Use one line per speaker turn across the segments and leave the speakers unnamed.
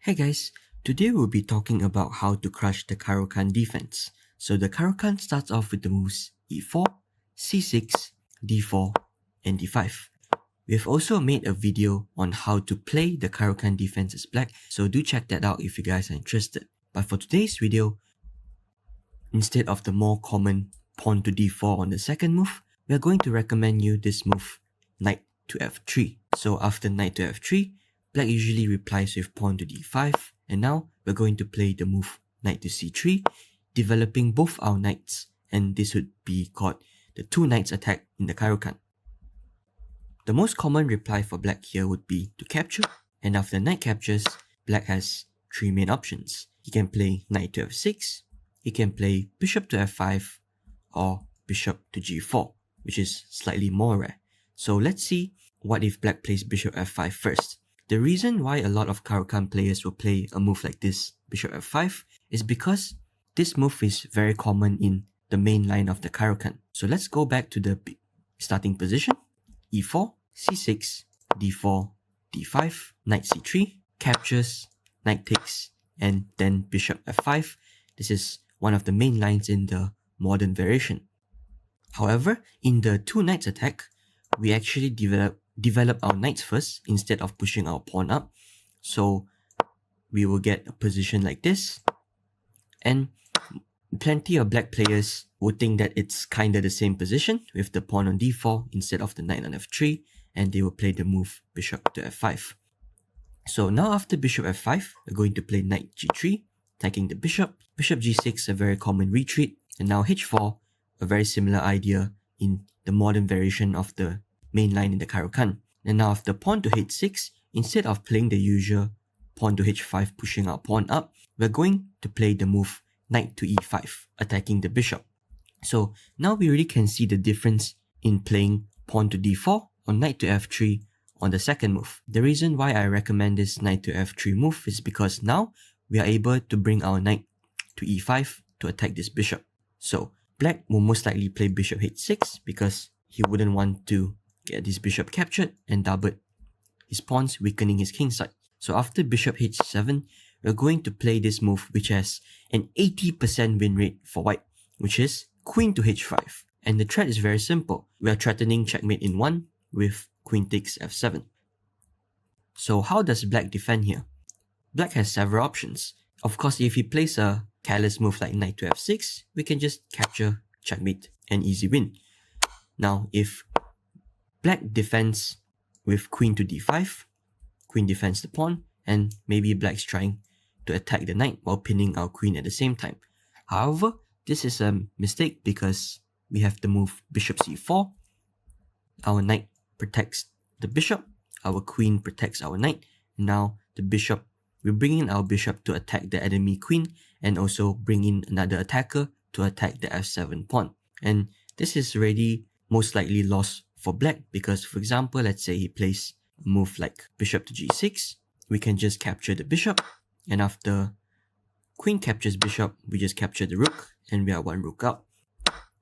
Hey guys, today we'll be talking about how to crush the Caro-Kann defense. So the Caro-Kann starts off with the moves e4, c6, d4, and d5. We've also made a video on how to play the Caro-Kann defense as black, so do check that out if you guys are interested. But for today's video, instead of the more common pawn to d4 on the second move, we're going to recommend you this move, knight to f3. So after knight to f3, black usually replies with pawn to d5, and now we're going to play the move knight to c3, developing both our knights, and this would be called the two knights attack in the Caro-Kann. The most common reply for black here would be to capture, and after knight captures, black has three main options. He can play knight to f6, he can play bishop to f5, or bishop to g4, which is slightly more rare. So let's see what if black plays bishop f5 first. The reason why a lot of Caro-Kann players will play a move like this, bishop f5, is because this move is very common in the main line of the Caro-Kann. So let's go back to the starting position. e4, c6, d4, d5, knight c3, captures, knight takes, and then bishop f5. This is one of the main lines in the modern variation. However, in the two knights attack, we actually develop our knights first instead of pushing our pawn up. So we will get a position like this, and plenty of black players would think that it's kinda the same position with the pawn on d4 instead of the knight on f3, and they will play the move bishop to f5. So now after bishop f5, we're going to play knight g3, attacking the bishop, bishop g6, a very common retreat, and now h4, a very similar idea in the modern variation of the main line in the Caro-Kann. And now after pawn to h6, instead of playing the usual pawn to h5 pushing our pawn up, we're going to play the move knight to e5, attacking the bishop. So now we really can see the difference in playing pawn to d4 or knight to f3 on the second move. The reason why I recommend this knight to f3 move is because now we are able to bring our knight to e5 to attack this bishop. So black will most likely play bishop h6 because he wouldn't want to get this bishop captured and double his pawns, weakening his king side. So after bishop h7, we're going to play this move which has an 80% win rate for white, which is queen to h5. And the threat is very simple. We are threatening checkmate in 1 with queen takes f7. So how does black defend here? Black has several options. Of course, if he plays a careless move like knight to f6, we can just capture, checkmate, and easy win. Now, if black defends with queen to d5, queen defends the pawn, and maybe black's trying to attack the knight while pinning our queen at the same time. However, this is a mistake because we have the move bishop c4. Our knight protects the bishop, our queen protects our knight. Now the bishop, we bring in our bishop to attack the enemy queen and also bring in another attacker to attack the f7 pawn. And this is already most likely lost for black because, for example, let's say he plays a move like bishop to g6, we can just capture the bishop, and after queen captures bishop, we just capture the rook and we are one rook out.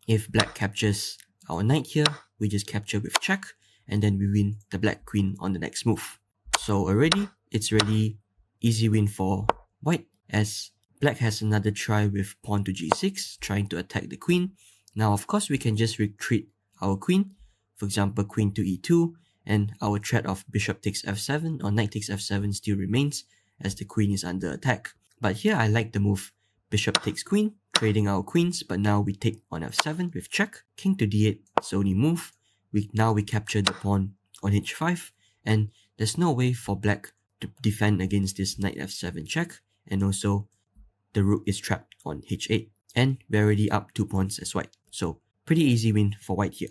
If black captures our knight here, we just capture with check, and then we win the black queen on the next move. So already, it's really easy win for white, as black has another try with pawn to g6, trying to attack the queen. Now of course we can just retreat our queen, for example queen to e2, and our threat of bishop takes f7 or knight takes f7 still remains as the queen is under attack. But here I like the move bishop takes queen, trading our queens, but now we take on f7 with check, king to d8, it's only move. Now we capture the pawn on h5, and there's no way for black to defend against this knight f7 check, and also the rook is trapped on h8, and we're already up 2 pawns as white. So pretty easy win for white here.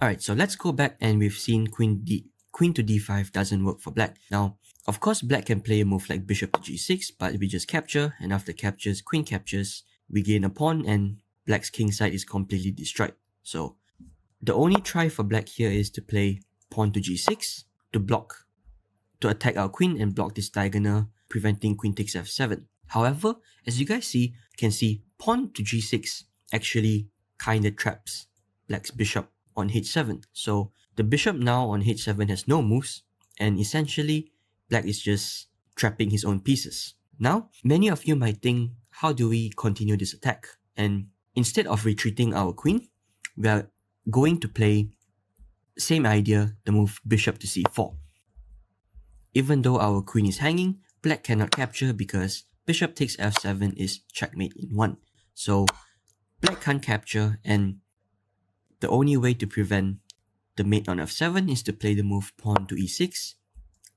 Alright, so let's go back, and we've seen queen to d5 doesn't work for black. Now, of course, black can play a move like bishop to g6, but we just capture, and after captures, queen captures, we gain a pawn, and black's king side is completely destroyed. So the only try for black here is to play pawn to g6 to attack our queen and block this diagonal, preventing queen takes f7. However, as you guys can see pawn to g6 actually kinda traps black's bishop on h7. So the bishop now on h7 has no moves, and essentially black is just trapping his own pieces. Now, many of you might think, how do we continue this attack? And instead of retreating our queen, we are going to play same idea, the move bishop to c4. Even though our queen is hanging, black cannot capture because bishop takes f7 is checkmate in 1. So black can't capture, and the only way to prevent the mate on f7 is to play the move pawn to e6,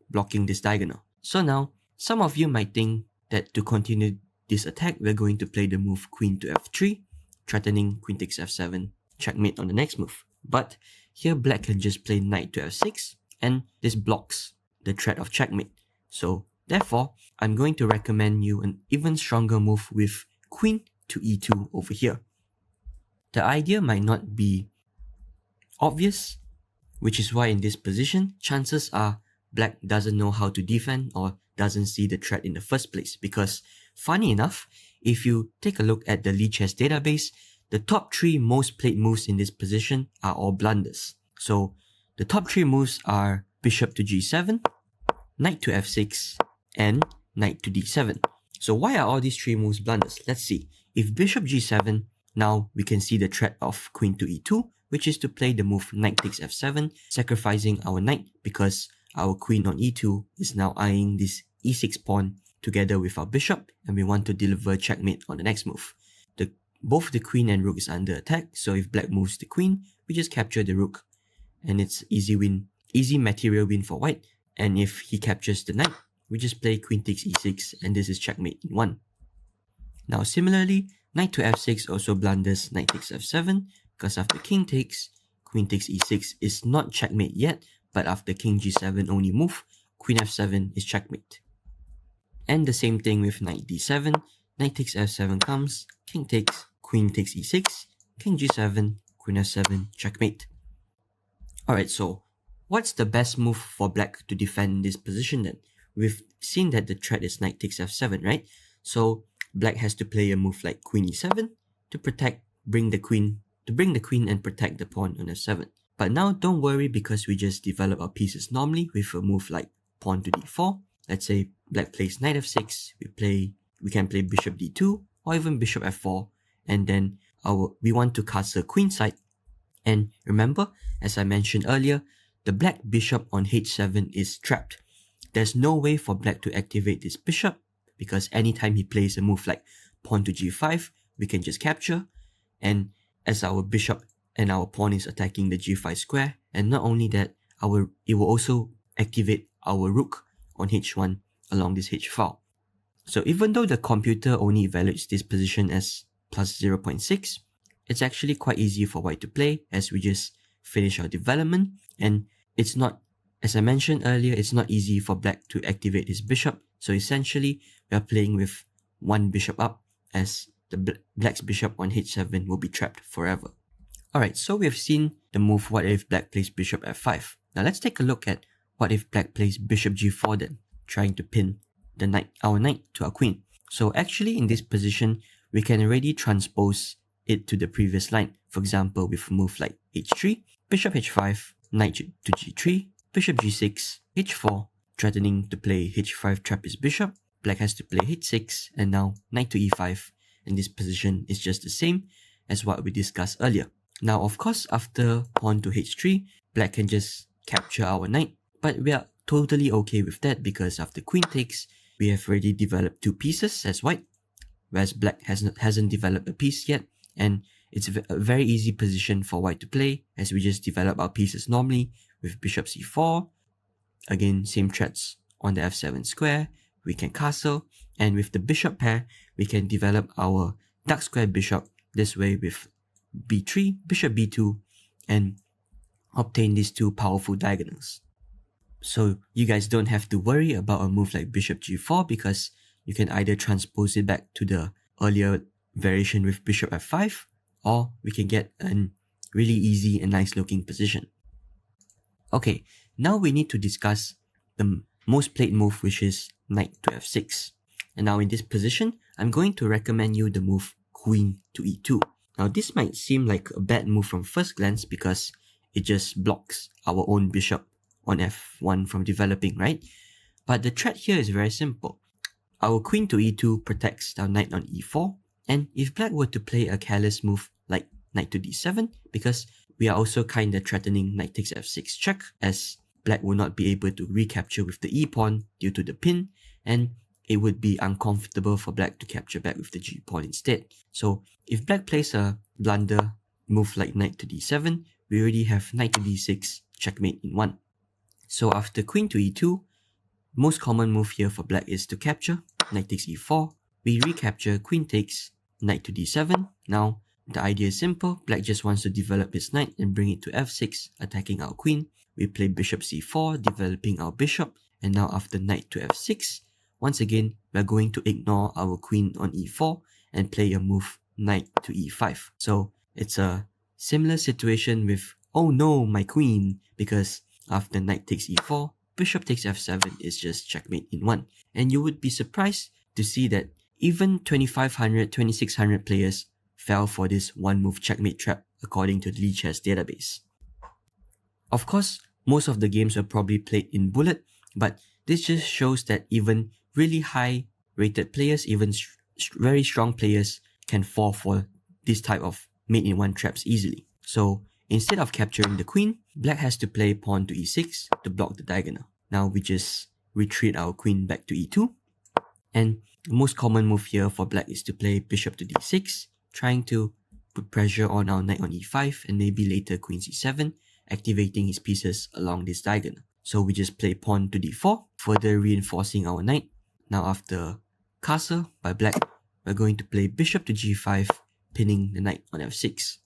blocking this diagonal. So now, some of you might think that to continue this attack, we're going to play the move queen to f3, threatening queen takes f7, checkmate on the next move. But here black can just play knight to f6, and this blocks the threat of checkmate. So therefore, I'm going to recommend you an even stronger move with queen to e2 over here. The idea might not be obvious, which is why in this position, chances are black doesn't know how to defend or doesn't see the threat in the first place. Because funny enough, if you take a look at the Lichess database, the top 3 most played moves in this position are all blunders. So the top 3 moves are bishop to g7, knight to f6, and knight to d7. So why are all these 3 moves blunders? Let's see. If bishop g7, now we can see the threat of queen to e2, which is to play the move knight takes f7, sacrificing our knight because our queen on e2 is now eyeing this e6 pawn together with our bishop, and we want to deliver checkmate on the next move. Both the queen and rook is under attack, so if black moves the queen, we just capture the rook, and it's easy win, easy material win for white. And if he captures the knight, we just play queen takes e6, and this is checkmate in 1. Now similarly, knight to f6 also blunders knight takes f7, because after king takes, queen takes e6 is not checkmate yet, but after king g7 only move, queen f7 is checkmate. And the same thing with knight d7, knight takes f7 comes, king takes, queen takes e6, king g7, queen f7, checkmate. Alright, so what's the best move for black to defend this position then? We've seen that the threat is knight takes f7, right? So black has to play a move like queen e7 to bring the queen and protect the pawn on f7. But now don't worry, because we just develop our pieces normally with a move like pawn to d4. Let's say black plays knight f6, we can play bishop d2 or even bishop f4, and then we want to castle queenside. And remember, as I mentioned earlier, the black bishop on h7 is trapped. There's no way for black to activate this bishop, because anytime he plays a move like pawn to g5, we can just capture, and as our bishop and our pawn is attacking the g5 square, and not only that, it will also activate our rook on h1 along this h-file. So even though the computer only evaluates this position as plus 0.6, it's actually quite easy for white to play, as we just finish our development, and it's not, as I mentioned earlier, it's not easy for black to activate his bishop. So essentially, we are playing with one bishop up, as the black's bishop on h7 will be trapped forever. Alright, so we have seen the move what if black plays bishop f5. Now let's take a look at what if black plays bishop g4 then, trying to pin our knight to our queen. So actually in this position, we can already transpose it to the previous line. For example, with a move like h3, bishop h5, knight to g3, bishop g6, h4, threatening to play h5 trap his bishop. Black has to play h6, and now knight to e5, and this position is just the same as what we discussed earlier. Now of course, after pawn to h3, black can just capture our knight, but we are totally okay with that, because after queen takes, we have already developed 2 pieces as white, whereas black hasn't developed a piece yet, and it's a very easy position for white to play, as we just develop our pieces normally with bishop c4. Again, same threats on the f7 square, we can castle, and with the bishop pair, we can develop our dark square bishop this way with b3, bishop b2, and obtain these 2 powerful diagonals. So you guys don't have to worry about a move like bishop g4, because you can either transpose it back to the earlier variation with bishop f5, or we can get a really easy and nice looking position. Okay, now we need to discuss the most played move, which is knight to f6. And now in this position, I'm going to recommend you the move queen to e2. Now this might seem like a bad move from first glance, because it just blocks our own bishop on f1 from developing, right? But the threat here is very simple. Our queen to e2 protects our knight on e4, and if black were to play a careless move like knight to d7, because we are also kinda threatening knight takes f6 check, as black will not be able to recapture with the e-pawn due to the pin, and it would be uncomfortable for black to capture back with the g-pawn instead. So if black plays a blunder move like knight to d7, we already have knight to d6 checkmate in 1. So after queen to e2, most common move here for black is to capture, knight takes e4, we recapture, queen takes, knight to d7. Now, the idea is simple, black just wants to develop his knight and bring it to f6, attacking our queen. We play bishop c4, developing our bishop, and now after knight to f6, once again, we're going to ignore our queen on e4 and play a move knight to e5. So, it's a similar situation with, oh no, my queen, because after knight takes e4, bishop takes f7 is just checkmate in 1. And you would be surprised to see that even 2500, 2600 players fell for this one move checkmate trap according to the Lichess database. Of course, most of the games were probably played in bullet, but this just shows that even really high rated players, even very strong players can fall for this type of mate in 1 traps easily. So instead of capturing the queen, black has to play pawn to e6 to block the diagonal. Now we just retreat our queen back to e2. And the most common move here for black is to play bishop to d6, trying to put pressure on our knight on e5 and maybe later queen c7, activating his pieces along this diagonal. So we just play pawn to d4, further reinforcing our knight. Now after castle by black, we're going to play bishop to g5, pinning the knight on f6.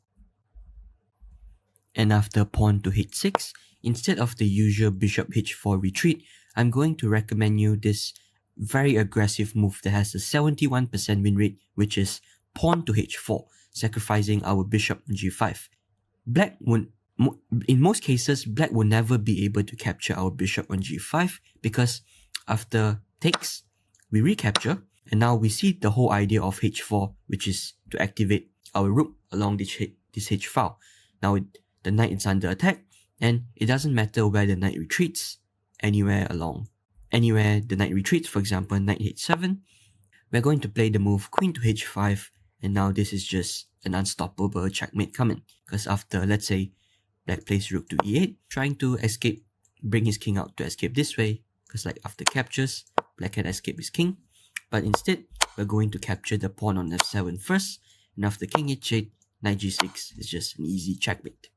And after pawn to h6, instead of the usual bishop h4 retreat, I'm going to recommend you this very aggressive move that has a 71% win rate, which is pawn to h4, sacrificing our bishop on g5. Black would, in most cases, black will never be able to capture our bishop on g5 because after takes, we recapture, and now we see the whole idea of h4, which is to activate our rook along this h file. Now the knight is under attack, and it doesn't matter where the knight retreats, anywhere the knight retreats, for example, knight h7, we're going to play the move queen to h5, and now this is just an unstoppable checkmate coming. Because after, let's say, black plays rook to e8, trying to escape, bring his king out to escape this way, because like after captures, black can escape his king, but instead, we're going to capture the pawn on f7 first, and after king h8, knight g6 is just an easy checkmate.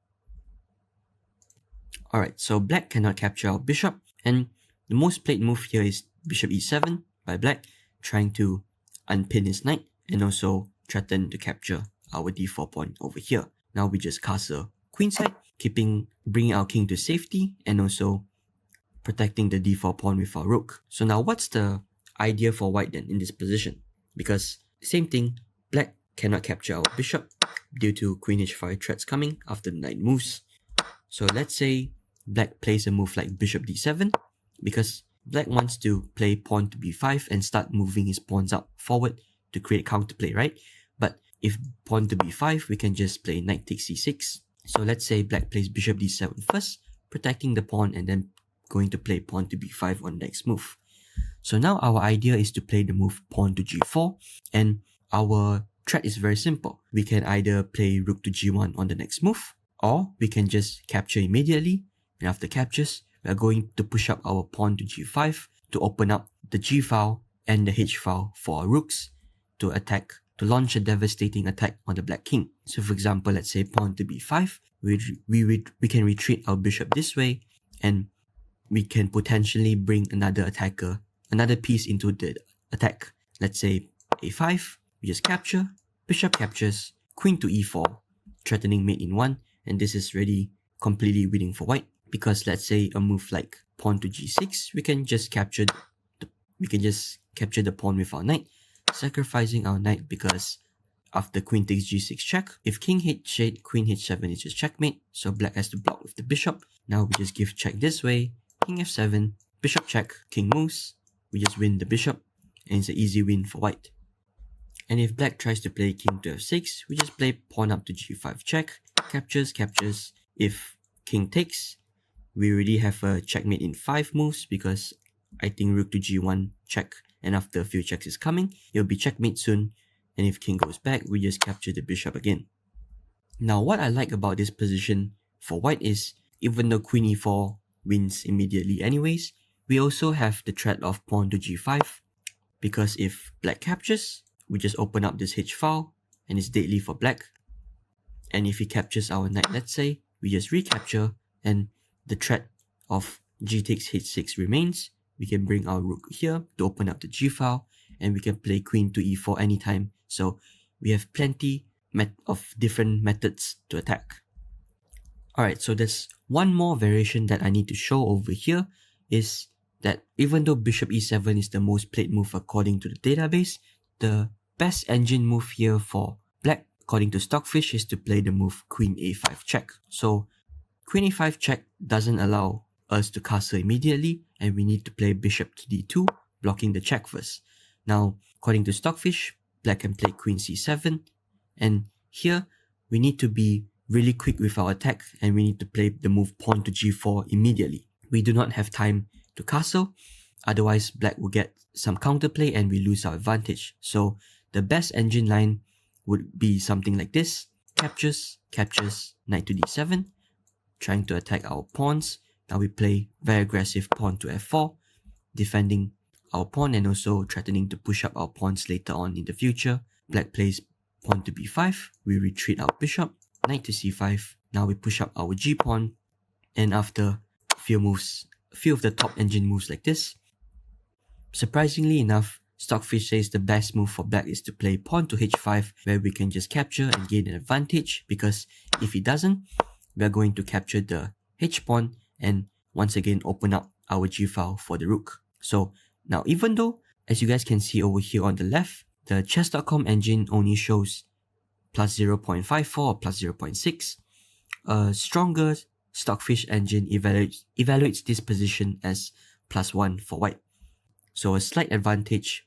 Alright, so black cannot capture our bishop, and the most played move here is bishop e7 by black, trying to unpin his knight and also threaten to capture our d4 pawn over here. Now we just castle queenside, bringing our king to safety and also protecting the d4 pawn with our rook. So now what's the idea for white then in this position? Because same thing, black cannot capture our bishop due to queen h5 threats coming after the knight moves. So let's say black plays a move like bishop d7, because black wants to play pawn to b5 and start moving his pawns up forward to create counterplay, right? But if pawn to b5, we can just play knight takes c6. So let's say black plays bishop d7 first, protecting the pawn, and then going to play pawn to b5 on the next move. So now our idea is to play the move pawn to g4, and our threat is very simple. We can either play rook to g1 on the next move, or we can just capture immediately, and after captures, we are going to push up our pawn to g5 to open up the g file and the h file for our rooks to launch a devastating attack on the black king. So for example, let's say pawn to b5, we can retreat our bishop this way, and we can potentially bring another piece into the attack. Let's say a5, we just capture, bishop captures, queen to e4, threatening mate in 1, and this is really completely winning for white. Because let's say a move like pawn to g6, we can just capture the pawn with our knight, sacrificing our knight, because after queen takes g6 check, if king h8, queen h7 is just checkmate, so black has to block with the bishop. Now we just give check this way, king f7, bishop check, king moves, we just win the bishop, and it's an easy win for white. And if black tries to play king to f6, we just play pawn up to g5 check, captures. If king takes, we already have a checkmate in 5 moves, because I think rook to g1 check, and after a few checks is coming, it'll be checkmate soon, and if king goes back, we just capture the bishop again. Now what I like about this position for white is, even though queen e4 wins immediately anyways, we also have the threat of pawn to g5, because if black captures, we just open up this h file, and it's deadly for black. And if he captures our knight, let's say, we just recapture, and the threat of g takes h6 remains. We can bring our rook here to open up the g file, and we can play queen to e4 anytime. So we have plenty of different methods to attack. Alright, so there's one more variation that I need to show over here, is that even though bishop e7 is the most played move according to the database, the best engine move here for black, according to Stockfish, is to play the move queen a5 check. So queen a5 check doesn't allow us to castle immediately, and we need to play bishop to d2, blocking the check first. Now, according to Stockfish, black can play queen c7, and here we need to be really quick with our attack, and we need to play the move pawn to g4 immediately. We do not have time to castle, otherwise black will get some counterplay and we lose our advantage. So the best engine line would be something like this: captures, captures, knight to d7, trying to attack our pawns. Now we play very aggressive pawn to f4, defending our pawn and also threatening to push up our pawns later on in the future. Black plays pawn to b5, we retreat our bishop, knight to c5, now we push up our g-pawn, and after a few of the top engine moves like this, surprisingly enough, Stockfish says the best move for black is to play pawn to h5, where we can just capture and gain an advantage, because if he doesn't, we are going to capture the h-pawn and once again open up our g-file for the rook. So now, even though, as you guys can see over here on the left, the chess.com engine only shows plus 0.54 or plus 0.6, a stronger Stockfish engine evaluates this position as plus 1 for white. So a slight advantage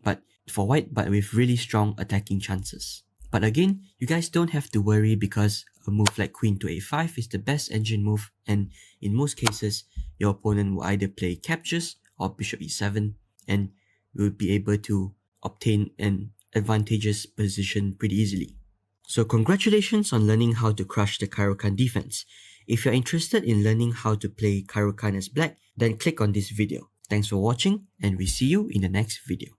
for white, but with really strong attacking chances. But again, you guys don't have to worry, because a move like queen to a5 is the best engine move, and in most cases, your opponent will either play captures or bishop e7, and you will be able to obtain an advantageous position pretty easily. So congratulations on learning how to crush the Caro-Kann defense. If you're interested in learning how to play Caro-Kann as black, then click on this video. Thanks for watching, and we see you in the next video.